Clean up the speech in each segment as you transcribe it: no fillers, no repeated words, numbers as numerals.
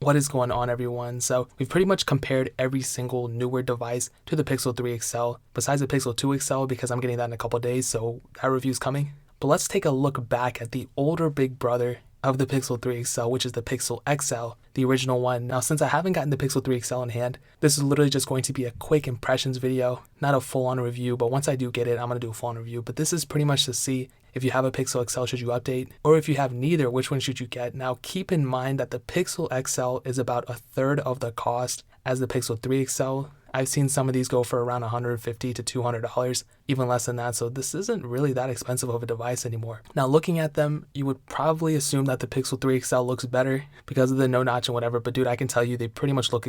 What is going on, everyone? So we've pretty much compared every single newer device to the Pixel 3 XL, besides the Pixel 2 XL, because I'm getting that in a couple of days, so that review's coming. But let's take a look back at the older big brother of the Pixel 3 XL, which is the Pixel XL, the original one. Now, since I haven't gotten the Pixel 3 XL in hand, this is literally just going to be a quick impressions video, not a full-on review, but once I do get it, I'm going to do a full-on review. But this is pretty much to see if you have a Pixel XL, should you update? Or if you have neither, which one should you get? Now, keep in mind that the Pixel XL is about a third of the cost as the Pixel 3 XL. I've seen some of these go for around $150 to $200, even less than that, so this isn't really that expensive of a device anymore. Now, looking at them, you would probably assume that the Pixel 3 XL looks better because of the no notch and whatever, but dude, I can tell you they pretty much look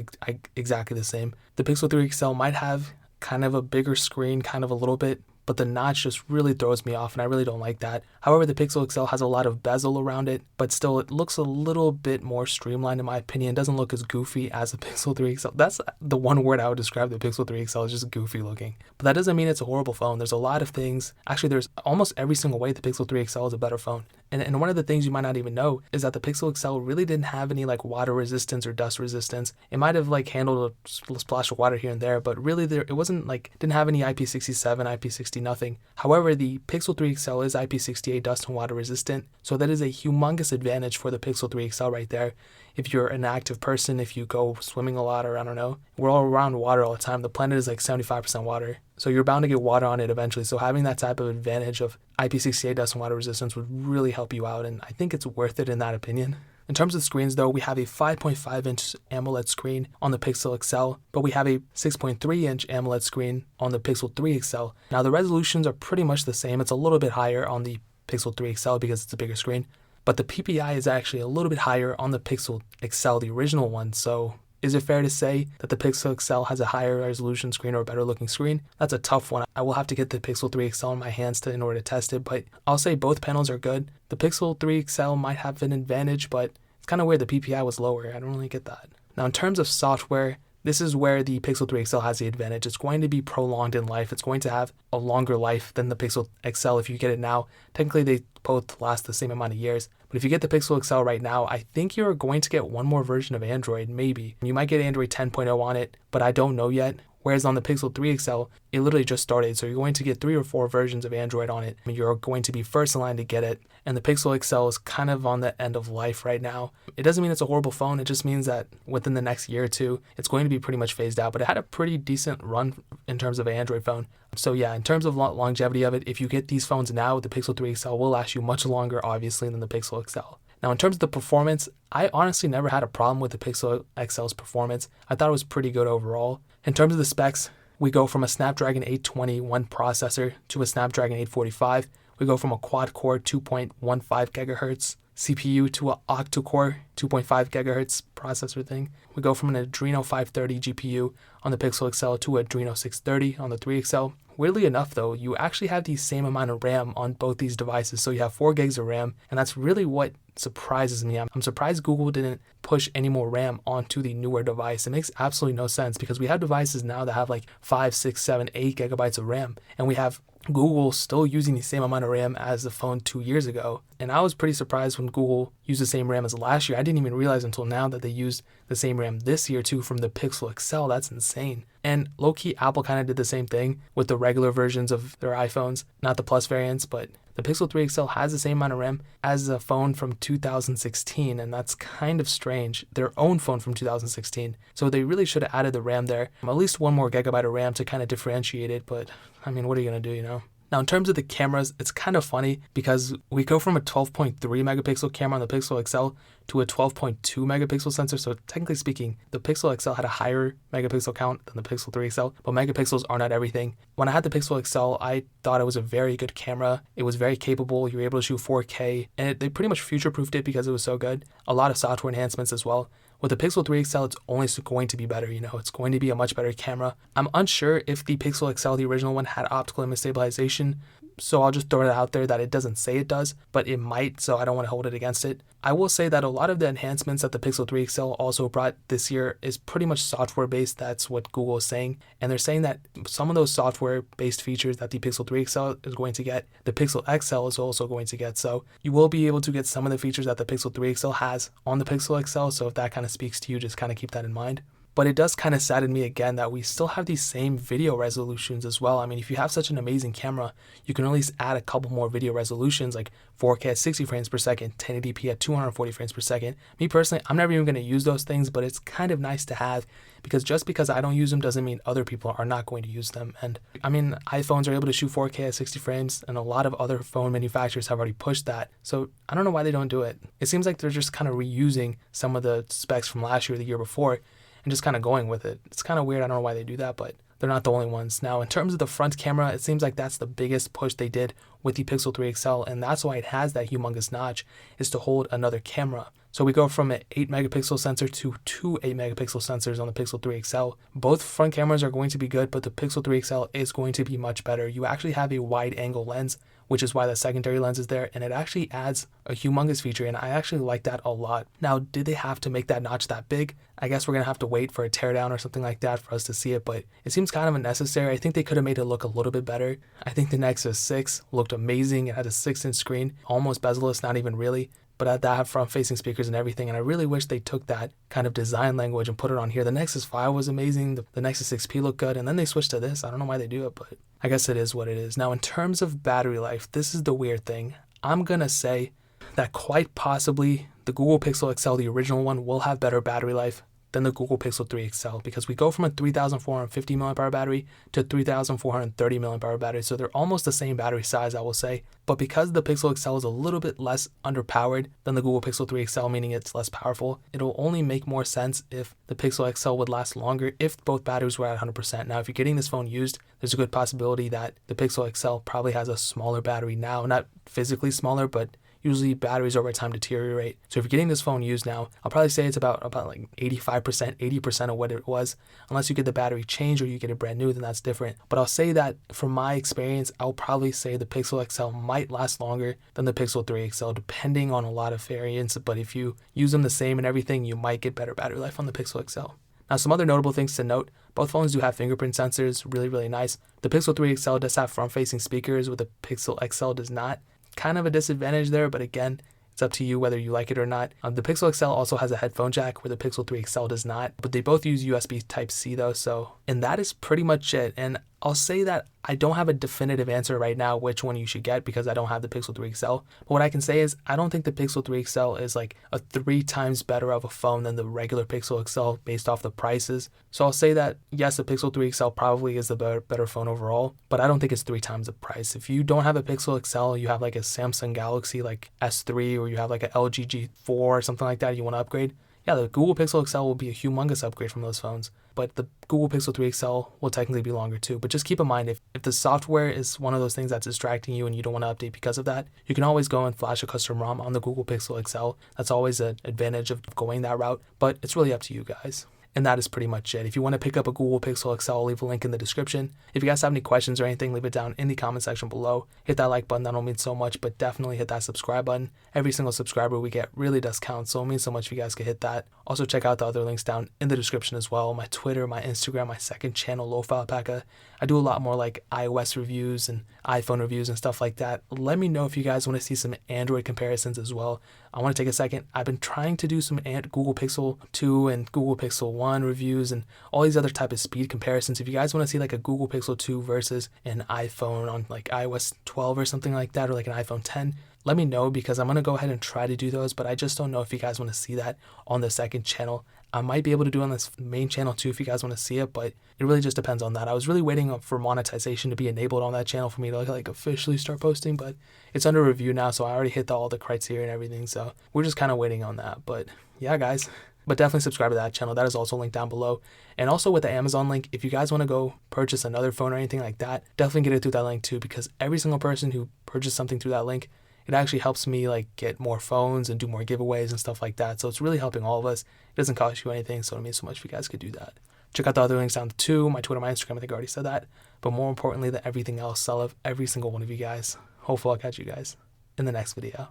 exactly the same. The Pixel 3 XL might have kind of a bigger screen, kind of a little bit, but the notch just really throws me off and I really don't like that. However, the Pixel XL has a lot of bezel around it, but still it looks a little bit more streamlined in my opinion. It doesn't look as goofy as the Pixel 3 XL. That's the one word I would describe the Pixel 3 XL is just goofy looking. But that doesn't mean it's a horrible phone. There's a lot of things. Actually, there's almost every single way the Pixel 3 XL is a better phone. And one of the things you might not even know is that the Pixel XL really didn't have any like water resistance or dust resistance. It might have like handled a splash of water here and there, but really it wasn't like, didn't have any IP67, IP60, nothing. However, the Pixel 3 XL is IP68 dust and water resistant, so that is a humongous advantage for the Pixel 3 XL right there. If you're an active person, if you go swimming a lot, or I don't know, we're all around water all the time. The planet is like 75% water, so you're bound to get water on it eventually. So having that type of advantage of IP68 dust and water resistance would really help you out, and I think it's worth it in that opinion. In terms of screens though, we have a 5.5-inch AMOLED screen on the Pixel XL, but we have a 6.3-inch AMOLED screen on the Pixel 3 XL. Now the resolutions are pretty much the same. It's a little bit higher on the Pixel 3 XL because it's a bigger screen, but the PPI is actually a little bit higher on the Pixel XL, the original one. So is it fair to say that the Pixel XL has a higher resolution screen or a better looking screen? That's a tough one. I will have to get the Pixel 3 XL in my hands in order to test it, but I'll say both panels are good. The Pixel 3 XL might have an advantage, but it's kind of weird the PPI was lower. I don't really get that. Now, in terms of software, this is where the Pixel 3 XL has the advantage. It's going to be prolonged in life. It's going to have a longer life than the Pixel XL if you get it now. Technically, they both last the same amount of years. But if you get the Pixel XL right now, I think you're going to get one more version of Android, maybe. You might get Android 10.0 on it, but I don't know yet. Whereas on the Pixel 3 XL, it literally just started, so you're going to get 3 or 4 versions of Android on it. I mean, you're going to be first in line to get it, and the Pixel XL is kind of on the end of life right now. It doesn't mean it's a horrible phone, it just means that within the next year or two, it's going to be pretty much phased out, but it had a pretty decent run in terms of an Android phone. So yeah, in terms of longevity of it, if you get these phones now, the Pixel 3 XL will last you much longer, obviously, than the Pixel XL. Now, in terms of the performance, I honestly never had a problem with the Pixel XL's performance. I thought it was pretty good overall. In terms of the specs, we go from a Snapdragon 821 processor to a Snapdragon 845. We go from a quad-core 2.15 GHz CPU to an octa-core 2.5 GHz processor thing. We go from an Adreno 530 GPU on the Pixel XL to an Adreno 630 on the 3 XL. Weirdly enough though, you actually have the same amount of RAM on both these devices, so you have 4 gigs of RAM, and that's really what surprises me. I'm surprised Google didn't push any more RAM onto the newer device. It makes absolutely no sense because we have devices now that have like 5, 6, 7, 8 gigabytes of RAM, and we have Google still using the same amount of RAM as the phone 2 years ago. And I was pretty surprised when Google used the same RAM as last year. I didn't even realize until now that they used the same RAM this year too from the Pixel XL. That's insane. And low-key, Apple kind of did the same thing with the regular versions of their iPhones, not the Plus variants, but the Pixel 3 XL has the same amount of RAM as a phone from 2016, and that's kind of strange. Their own phone from 2016. So they really should have added the RAM there. At least 1 more gigabyte of RAM to kind of differentiate it, but I mean, what are you going to do, you know? Now, in terms of the cameras, it's kind of funny because we go from a 12.3 megapixel camera on the Pixel XL to a 12.2 megapixel sensor. So technically speaking, the Pixel XL had a higher megapixel count than the Pixel 3 XL, but megapixels are not everything. When I had the Pixel XL, I thought it was a very good camera. It was very capable. You were able to shoot 4K, and they pretty much future-proofed it because it was so good. A lot of software enhancements as well. With the Pixel 3 XL, it's only going to be better, you know, it's going to be a much better camera. I'm unsure if the Pixel XL, the original one, had optical image stabilization. so I'll just throw it out there that it doesn't say it does, but it might, so I don't want to hold it against it. I will say that a lot of the enhancements that the Pixel 3 XL also brought this year is pretty much software based. That's what Google is saying. And they're saying that some of those software based features that the Pixel 3 XL is going to get, the Pixel XL is also going to get. So you will be able to get some of the features that the Pixel 3 XL has on the Pixel XL. So if that kind of speaks to you, just kind of keep that in mind. But it does kind of sadden me again that we still have these same video resolutions as well. I mean, if you have such an amazing camera, you can at least add a couple more video resolutions like 4K at 60 frames per second, 1080p at 240 frames per second. Me personally, I'm never even going to use those things, but it's kind of nice to have because just because I don't use them doesn't mean other people are not going to use them. And I mean, iPhones are able to shoot 4K at 60 frames, and a lot of other phone manufacturers have already pushed that. So I don't know why they don't do it. It seems like they're just kind of reusing some of the specs from last year or the year before, and just kind of going with it. It's kind of weird. I don't know why they do that, but they're not the only ones. Now, in terms of the front camera, it seems like that's the biggest push they did with the Pixel 3 XL, and that's why it has that humongous notch, is to hold another camera. So we go from an 8 megapixel sensor to two 8 megapixel sensors on the Pixel 3 XL. Both front cameras are going to be good, but the Pixel 3 XL is going to be much better. You actually have a wide angle lens, which is why the secondary lens is there, and it actually adds a humongous feature, and I actually like that a lot. Now, did they have to make that notch that big? I guess we're going to have to wait for a teardown or something like that for us to see it, but it seems kind of unnecessary. I think they could have made it look a little bit better. I think the Nexus 6 looked amazing. It had a 6-inch screen, almost bezel-less, not even really, but that had front-facing speakers and everything, and I really wish they took that kind of design language and put it on here. The Nexus 5 was amazing, the Nexus 6P looked good, and then they switched to this. I don't know why they do it, but I guess it is what it is. Now, in terms of battery life, this is the weird thing. I'm going to say that quite possibly the Google Pixel XL, the original one, will have better battery life than the Google Pixel 3 XL, because we go from a 3,450 mAh battery to 3,430 mAh battery, so they're almost the same battery size, I will say. But because the Pixel XL is a little bit less underpowered than the Google Pixel 3 XL, meaning it's less powerful, it'll only make more sense if the Pixel XL would last longer if both batteries were at 100%. Now, if you're getting this phone used, there's a good possibility that the Pixel XL probably has a smaller battery now, not physically smaller, but usually batteries over time deteriorate. So if you're getting this phone used now, I'll probably say it's about like 85%, 80% of what it was. Unless you get the battery changed or you get it brand new, then that's different. But I'll say that from my experience, I'll probably say the Pixel XL might last longer than the Pixel 3 XL, depending on a lot of variants. But if you use them the same and everything, you might get better battery life on the Pixel XL. Now, some other notable things to note, both phones do have fingerprint sensors, really, really nice. The Pixel 3 XL does have front-facing speakers, where the Pixel XL does not. Kind of a disadvantage there, but again, it's up to you whether you like it or not. The Pixel XL also has a headphone jack where the Pixel 3 XL does not, but they both use USB Type-C though, and that is pretty much it. And I'll say that I don't have a definitive answer right now which one you should get because I don't have the Pixel 3 XL. But what I can say is I don't think the Pixel 3 XL is like a 3 times better of a phone than the regular Pixel XL based off the prices. So I'll say that yes, the Pixel 3 XL probably is the better phone overall, but I don't think it's 3 times the price. If you don't have a Pixel XL, you have like a Samsung Galaxy like S3, or you have like a LG G4 or something like that, you want to upgrade, yeah, the Google Pixel XL will be a humongous upgrade from those phones. But the Google Pixel 3 XL will technically be longer too. But just keep in mind, if the software is one of those things that's distracting you and you don't want to update because of that, you can always go and flash a custom ROM on the Google Pixel XL. That's always an advantage of going that route, but it's really up to you guys. And that is pretty much it. If you want to pick up a Google Pixel XL, I'll leave a link in the description. If you guys have any questions or anything, leave it down in the comment section below. Hit that like button, that'll mean so much, but definitely hit that subscribe button. Every single subscriber we get really does count, so it means so much if you guys could hit that. Also check out the other links down in the description as well. My Twitter, my Instagram, my second channel, Lo-Fi Alpaca. I do a lot more like iOS reviews and iPhone reviews and stuff like that. Let me know if you guys want to see some Android comparisons as well. I want to take a second. I've been trying to do some Google Pixel 2 and Google Pixel 1 reviews and all these other type of speed comparisons. If you guys want to see like a Google Pixel 2 versus an iPhone on like iOS 12 or something like that, or like an iPhone 10, let me know because I'm going to go ahead and try to do those, but I just don't know if you guys want to see that on the second channel. I might be able to do it on this main channel too if you guys want to see it, but it really just depends on that. I was really waiting for monetization to be enabled on that channel for me to like officially start posting, but it's under review now, so I already hit all the criteria and everything, so we're just kind of waiting on that. But yeah, guys, but definitely subscribe to that channel. That is also linked down below. And also with the Amazon link, if you guys want to go purchase another phone or anything like that, definitely get it through that link too, because every single person who purchased something through that link, it actually helps me like get more phones and do more giveaways and stuff like that. So it's really helping all of us. It doesn't cost you anything, so it means so much if you guys could do that. Check out the other links down too, my Twitter, my Instagram, I think I already said that. But more importantly than everything else, I love every single one of you guys. Hopefully I'll catch you guys in the next video.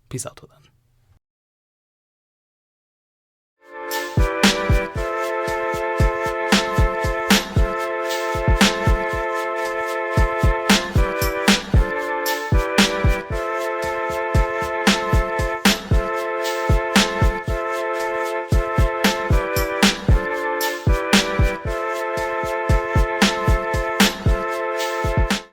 Peace out till then.